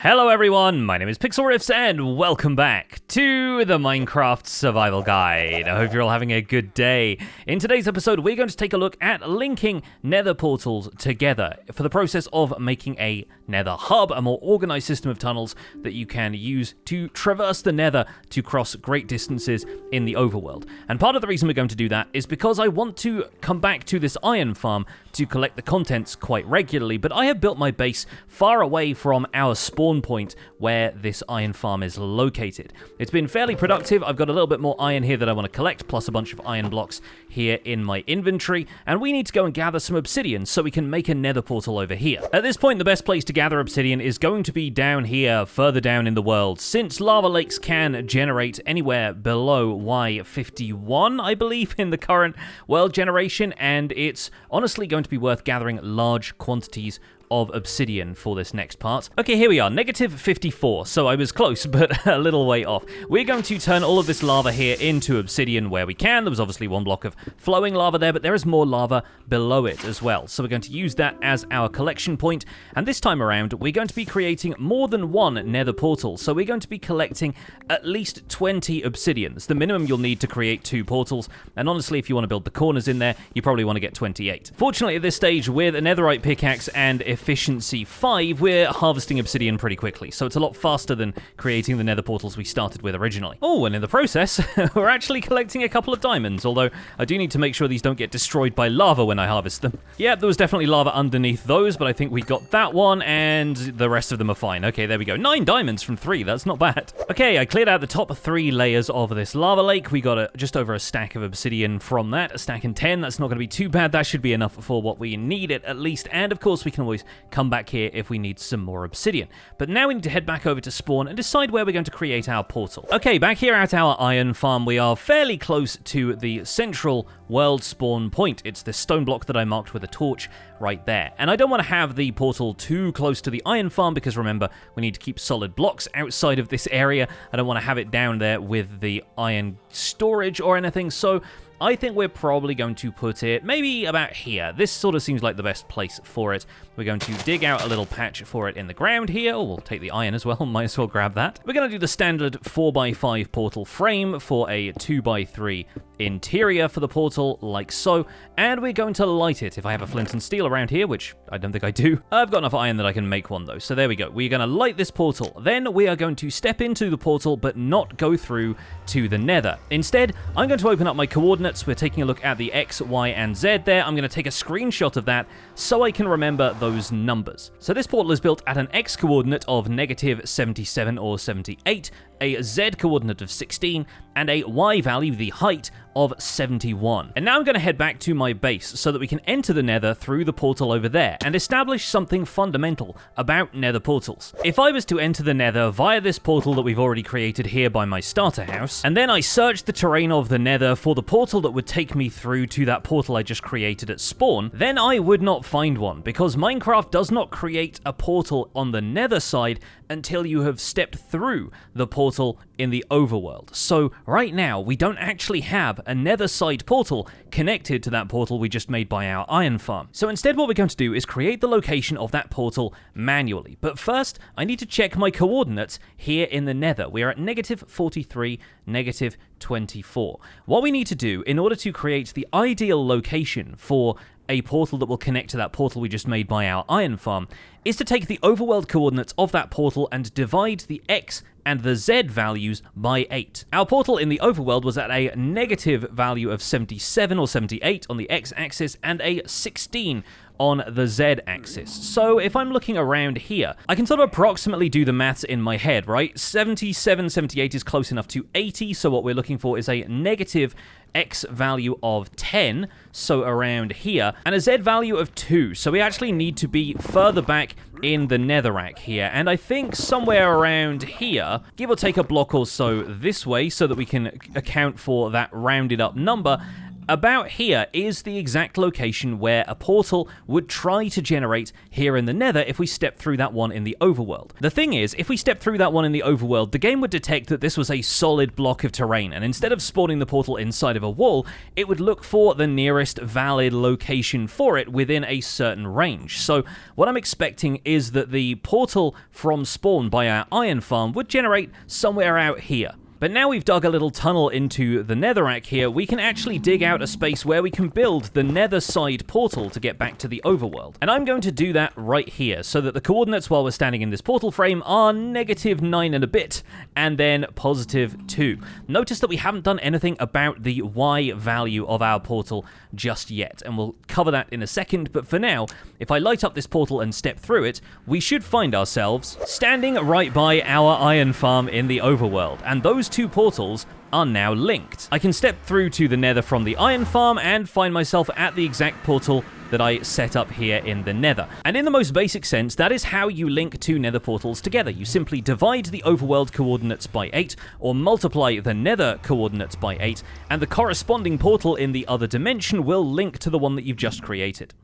Hello everyone, my name is Pixlriffs and welcome back to the Minecraft Survival Guide. I hope you're all having a good day. In today's episode, we're going to take a look at linking nether portals together for the process of making a nether hub, a more organized system of tunnels that you can use to traverse the nether to cross great distances in the overworld. And part of the reason we're going to do that is because I want to come back to this iron farm to collect the contents quite regularly, but I have built my base far away from our spawn point where this iron farm is located. It's been fairly productive. I've got a little bit more iron here that I want to collect, plus a bunch of iron blocks here in my inventory, and we need to go and gather some obsidian so we can make a nether portal over here. At this point, the best place to gather obsidian is going to be down here, further down in the world, since lava lakes can generate anywhere below Y51, I believe, in the current world generation, and it's honestly going to be worth gathering large quantities of obsidian for this next part. Okay, here we are, -54, so I was close, but a little way off. We're going to turn all of this lava here into obsidian where we can. There was obviously one block of flowing lava there, but there is more lava below it as well. So we're going to use that as our collection point, and this time around, we're going to be creating more than one nether portal. So we're going to be collecting at least 20 obsidians, the minimum you'll need to create 2 portals, and honestly, if you want to build the corners in there, you probably want to get 28. Fortunately, at this stage, with a netherite pickaxe and efficiency 5, we're harvesting obsidian pretty quickly, so it's a lot faster than creating the nether portals we started with originally. Oh, and in the process, we're actually collecting a couple of diamonds, although I do need to make sure these don't get destroyed by lava when I harvest them. Yeah, there was definitely lava underneath those, but I think we got that one, and the rest of them are fine. Okay, there we go. 9 diamonds from 3, that's not bad. Okay, I cleared out the top 3 layers of this lava lake. We got just over a stack of obsidian from that, a stack and 10. That's not going to be too bad. That should be enough for what we need at least, and of course we can always come back here if we need some more obsidian. But now we need to head back over to spawn and decide where we're going to create our portal. Okay, back here at our iron farm, we are fairly close to the central world spawn point. It's this stone block that I marked with a torch right there. And I don't want to have the portal too close to the iron farm because remember, we need to keep solid blocks outside of this area. I don't want to have it down there with the iron storage or anything, so I think we're probably going to put it maybe about here. This sort of seems like the best place for it. We're going to dig out a little patch for it in the ground here. Oh, we'll take the iron as well. Might as well grab that. We're going to do the standard 4x5 portal frame for a 2x3 interior for the portal, like so. And we're going to light it. If I have a flint and steel around here, which I don't think I do, I've got enough iron that I can make one though. So there we go. We're going to light this portal. Then we are going to step into the portal, but not go through to the nether. Instead, I'm going to open up my coordinates. We're taking a look at the X, Y, and Z there. I'm going to take a screenshot of that so I can remember those numbers. So this portal is built at an X coordinate of -77 or 78, a Z coordinate of 16, and a Y value, the height, of 71. And now I'm going to head back to my base so that we can enter the nether through the portal over there and establish something fundamental about nether portals. If I was to enter the nether via this portal that we've already created here by my starter house, and then I searched the terrain of the nether for the portal that would take me through to that portal I just created at spawn, then I would not find one, because Minecraft does not create a portal on the nether side until you have stepped through the portal in the overworld. So right now, we don't actually have a nether side portal connected to that portal we just made by our iron farm. So instead, what we're going to do is create the location of that portal manually. But first, I need to check my coordinates here in the nether. We are at -43, -24. What we need to do in order to create the ideal location for a portal that will connect to that portal we just made by our iron farm is to take the overworld coordinates of that portal and divide the X and the Z values by 8. Our portal in the overworld was at a negative value of 77 or 78 on the X-axis and a 16 on the Z-axis. So if I'm looking around here, I can sort of approximately do the maths in my head, right? 77, 78 is close enough to 80, so what we're looking for is a negative X value of 10, so around here, and a Z value of 2, so we actually need to be further back in the netherrack here, and I think somewhere around here, give or take a block or so this way, so that we can account for that rounded up number. about here is the exact location where a portal would try to generate here in the Nether if we step through that one in the Overworld. The thing is, if we step through that one in the Overworld, the game would detect that this was a solid block of terrain, and instead of spawning the portal inside of a wall, it would look for the nearest valid location for it within a certain range. So what I'm expecting is that the portal from spawn by our iron farm would generate somewhere out here. But now we've dug a little tunnel into the netherrack here, we can actually dig out a space where we can build the nether side portal to get back to the overworld. And I'm going to do that right here, so that the coordinates while we're standing in this portal frame are -9 and a bit, and then +2. Notice that we haven't done anything about the Y value of our portal just yet, and we'll cover that in a second, but for now, if I light up this portal and step through it, we should find ourselves standing right by our iron farm in the overworld, and those two portals are now linked. I can step through to the nether from the iron farm and find myself at the exact portal that I set up here in the nether. And in the most basic sense, that is how you link two nether portals together. You simply divide the overworld coordinates by 8, or multiply the nether coordinates by 8, and the corresponding portal in the other dimension will link to the one that you've just created.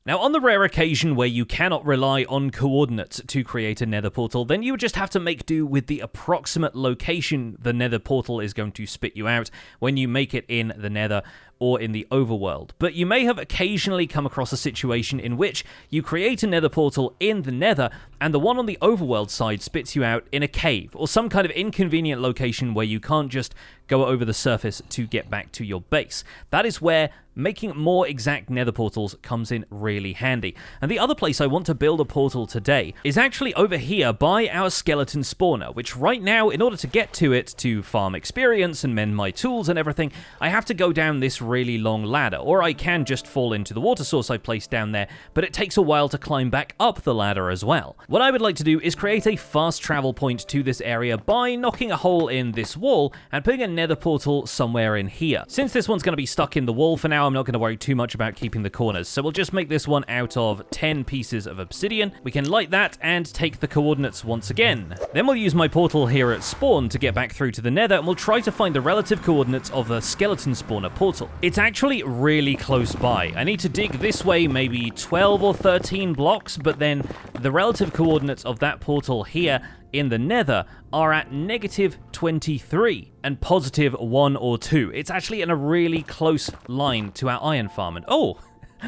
Now, on the rare occasion where you cannot rely on coordinates to create a nether portal, then you would just have to make do with the approximate location the nether portal is going to spit you out when you make it in the nether or in the overworld. But you may have occasionally come across a situation in which you create a nether portal in the nether, and the one on the overworld side spits you out in a cave, or some kind of inconvenient location where you can't just go over the surface to get back to your base. That is where making more exact nether portals comes in really handy. And the other place I want to build a portal today is actually over here by our skeleton spawner, which right now, in order to get to it, to farm experience and mend my tools and everything, I have to go down this really long ladder, or I can just fall into the water source I placed down there, but it takes a while to climb back up the ladder as well. What I would like to do is create a fast travel point to this area by knocking a hole in this wall and putting a nether portal somewhere in here. Since this one's going to be stuck in the wall for now, I'm not going to worry too much about keeping the corners, so we'll just make this one out of 10 pieces of obsidian. We can light that and take the coordinates once again. Then we'll use my portal here at spawn to get back through to the nether, and we'll try to find the relative coordinates of the skeleton spawner portal. It's actually really close by. I need to dig this way maybe 12 or 13 blocks, but then the relative coordinates of that portal here in the nether are at -23 and +1 or 2. It's actually in a really close line to our iron farm. And oh,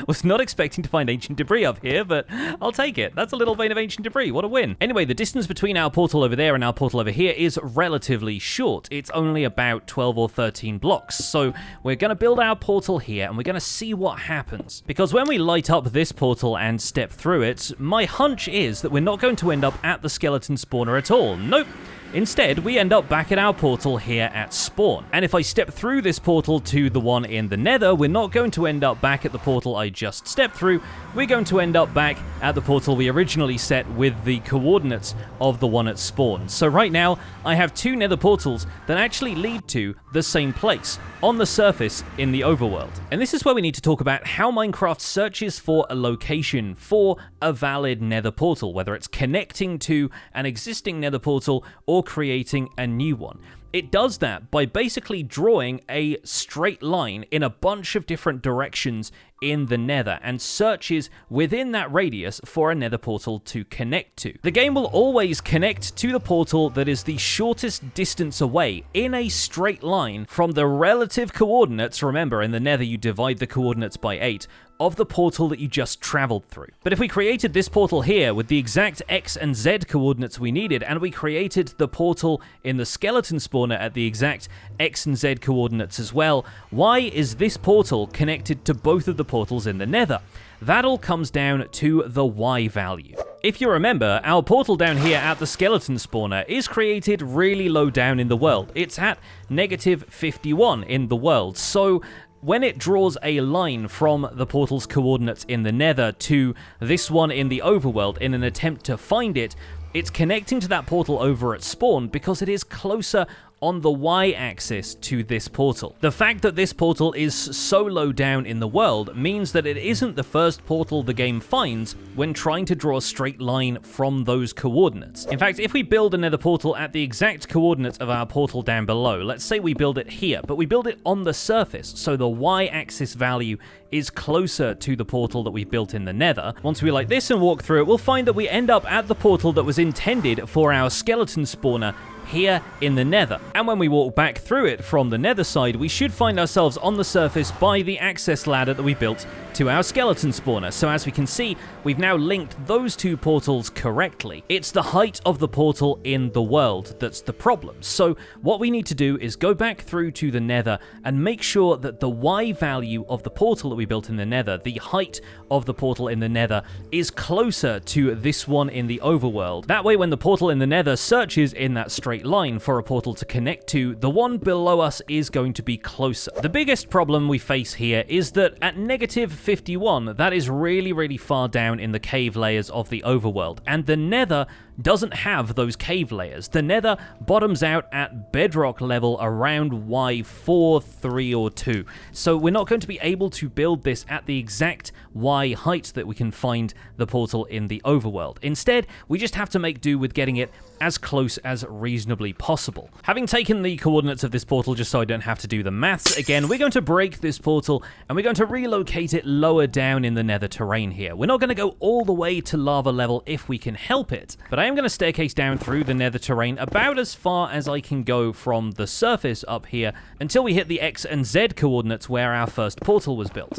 was not expecting to find ancient debris up here, but I'll take it. That's a little vein of ancient debris. What a win. Anyway, the distance between our portal over there and our portal over here is relatively short. It's only about 12 or 13 blocks. So we're going to build our portal here, and we're going to see what happens. Because when we light up this portal and step through it, my hunch is that we're not going to end up at the skeleton spawner at all. Nope. Instead, we end up back at our portal here at spawn. And if I step through this portal to the one in the nether, we're not going to end up back at the portal I just stepped through. We're going to end up back at the portal we originally set with the coordinates of the one at spawn. So right now, I have two nether portals that actually lead to the same place, on the surface in the overworld. And this is where we need to talk about how Minecraft searches for a location for a valid nether portal, whether it's connecting to an existing nether portal or creating a new one. It does that by basically drawing a straight line in a bunch of different directions in the nether and searches within that radius for a nether portal to connect to. The game will always connect to the portal that is the shortest distance away in a straight line from the relative coordinates. Remember, in the nether you divide the coordinates by 8 of the portal that you just traveled through. But if we created this portal here with the exact X and Z coordinates we needed, and we created the portal in the skeleton spawner at the exact X and Z coordinates as well, why is this portal connected to both of the portals in the nether? That all comes down to the Y value. If you remember, our portal down here at the skeleton spawner is created really low down in the world. It's at -51 in the world, so when it draws a line from the portal's coordinates in the nether to this one in the overworld in an attempt to find it, it's connecting to that portal over at spawn because it is closer on the y-axis to this portal. The fact that this portal is so low down in the world means that it isn't the first portal the game finds when trying to draw a straight line from those coordinates. In fact, if we build a nether portal at the exact coordinates of our portal down below, let's say we build it here, but we build it on the surface, so the y-axis value is closer to the portal that we built in the nether. Once we like this and walk through it, we'll find that we end up at the portal that was intended for our skeleton spawner here in the nether. And when we walk back through it from the nether side, we should find ourselves on the surface by the access ladder that we built to our skeleton spawner. So as we can see, we've now linked those two portals correctly. It's the height of the portal in the world that's the problem. So what we need to do is go back through to the nether and make sure that the Y value of the portal that we built in the nether, the height of the portal in the nether, is closer to this one in the overworld. That way, when the portal in the nether searches in that straight line for a portal to connect to, the one below us is going to be closer. The biggest problem we face here is that at negative 51, that is really, really far down in the cave layers of the overworld, and the nether doesn't have those cave layers. The nether bottoms out at bedrock level around Y4, 3, or 2. So we're not going to be able to build this at the exact Y height that we can find the portal in the overworld. Instead, we just have to make do with getting it as close as reasonably possible. Having taken the coordinates of this portal just so I don't have to do the maths again, we're going to break this portal and we're going to relocate it lower down in the nether terrain here. We're not going to go all the way to lava level if we can help it, but I am going to staircase down through the nether terrain about as far as I can go from the surface up here until we hit the X and Z coordinates where our first portal was built.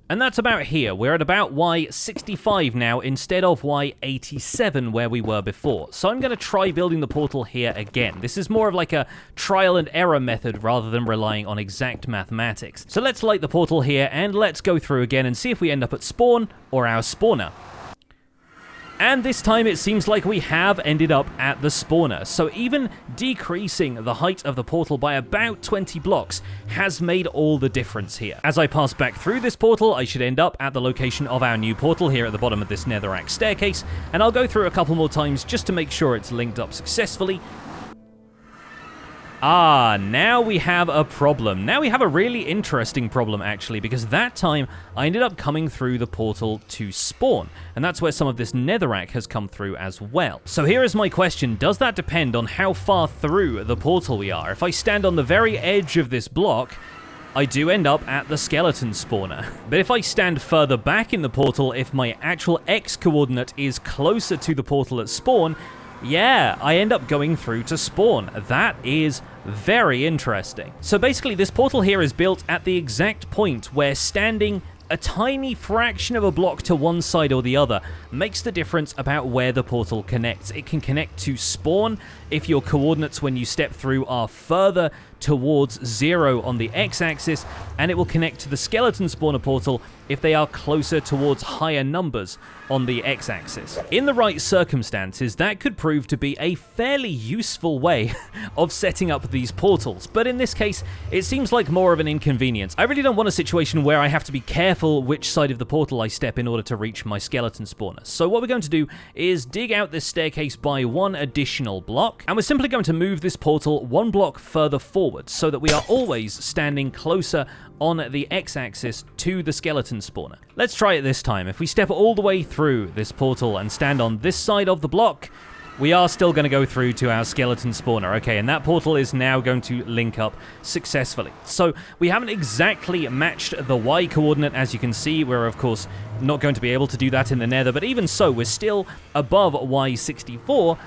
And that's about here. We're at about Y65 now instead of Y87 where we were before. So I'm going to try building the portal here again. This is more of like a trial and error method rather than relying on exact mathematics. So let's light the portal here and let's go through again and see if we end up at spawn or our spawner. And this time it seems like we have ended up at the spawner, so even decreasing the height of the portal by about 20 blocks has made all the difference here. As I pass back through this portal, I should end up at the location of our new portal here at the bottom of this netherrack staircase, and I'll go through a couple more times just to make sure it's linked up successfully. Ah, now we have a problem. Now we have a really interesting problem, actually, because that time I ended up coming through the portal to spawn, and that's where some of this netherrack has come through as well. So here is my question. Does that depend on how far through the portal we are? If I stand on the very edge of this block, I do end up at the skeleton spawner. But if I stand further back in the portal, if my actual X coordinate is closer to the portal at spawn, yeah, I end up going through to spawn. That is very interesting. So basically, this portal here is built at the exact point where standing a tiny fraction of a block to one side or the other makes the difference about where the portal connects. It can connect to spawn if your coordinates when you step through are further towards 0 on the x-axis, and it will connect to the skeleton spawner portal if they are closer towards higher numbers on the x-axis. In the right circumstances, that could prove to be a fairly useful way of setting up these portals, but in this case, it seems like more of an inconvenience. I really don't want a situation where I have to be careful which side of the portal I step in order to reach my skeleton spawner. So what we're going to do is dig out this staircase by one additional block, and we're simply going to move this portal one block further forward so that we are always standing closer on the x-axis to the skeleton spawner. Let's try it this time. If we step all the way through this portal and stand on this side of the block, we are still going to go through to our skeleton spawner. Okay, and that portal is now going to link up successfully. So we haven't exactly matched the Y coordinate, as you can see. We're, of course, not going to be able to do that in the nether, but even so, we're still above Y64,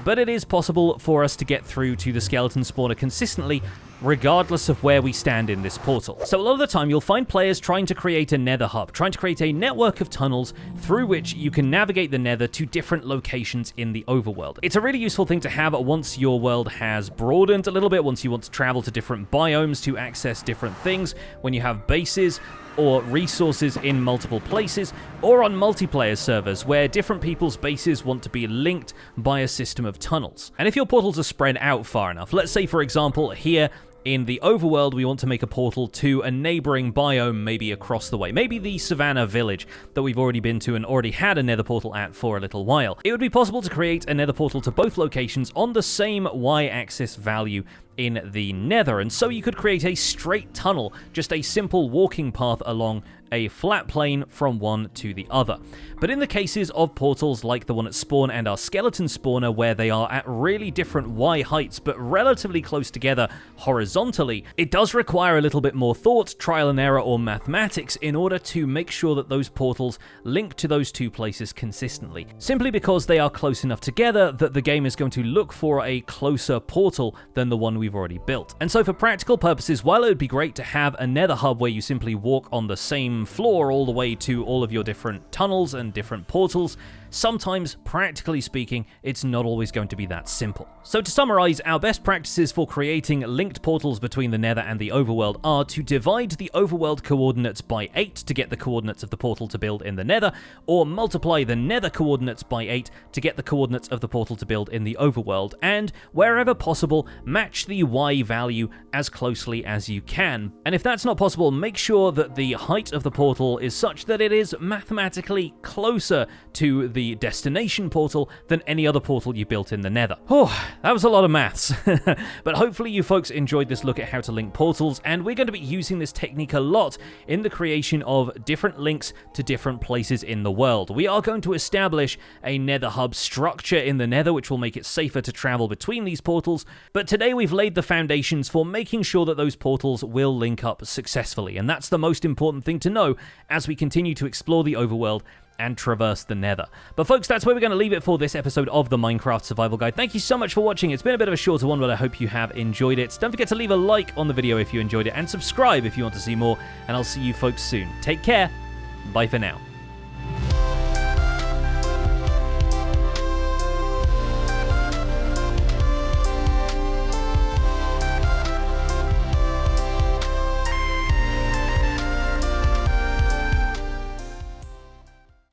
but it is possible for us to get through to the skeleton spawner consistently regardless of where we stand in this portal. So a lot of the time you'll find players trying to create a nether hub, trying to create a network of tunnels through which you can navigate the nether to different locations in the overworld. It's a really useful thing to have once your world has broadened a little bit, once you want to travel to different biomes to access different things, when you have bases or resources in multiple places, or on multiplayer servers where different people's bases want to be linked by a system of tunnels. And if your portals are spread out far enough, let's say for example here in the overworld we want to make a portal to a neighboring biome, maybe across the way. Maybe the Savannah village that we've already been to and already had a nether portal at for a little while. It would be possible to create a nether portal to both locations on the same y-axis value in the nether, and so you could create a straight tunnel, just a simple walking path along a flat plane from one to the other. But in the cases of portals like the one at spawn and our skeleton spawner, where they are at really different y heights but relatively close together horizontally, it does require a little bit more thought, trial and error, or mathematics in order to make sure that those portals link to those two places consistently, simply because they are close enough together that the game is going to look for a closer portal than the one we've already built. And so for practical purposes, while it would be great to have a nether hub where you simply walk on the same floor all the way to all of your different tunnels and different portals, sometimes, practically speaking, it's not always going to be that simple. So to summarize, our best practices for creating linked portals between the nether and the overworld are to divide the overworld coordinates by 8 to get the coordinates of the portal to build in the nether, or multiply the nether coordinates by 8 to get the coordinates of the portal to build in the overworld, and wherever possible, match the y value as closely as you can. And if that's not possible, make sure that the height of the portal is such that it is mathematically closer to the destination portal than any other portal you built in the nether. Oh, that was a lot of maths. But hopefully you folks enjoyed this look at how to link portals, and we're going to be using this technique a lot in the creation of different links to different places in the world. We are going to establish a nether hub structure in the nether, which will make it safer to travel between these portals, but today we've laid the foundations for making sure that those portals will link up successfully, and that's the most important thing to know as we continue to explore the overworld and traverse the nether. But folks, that's where we're going to leave it for this episode of the Minecraft Survival Guide. Thank you so much for watching. It's been a bit of a shorter one, but I hope you have enjoyed it. Don't forget to leave a like on the video if you enjoyed it, and subscribe if you want to see more, and I'll see you folks soon. Take care. Bye for now.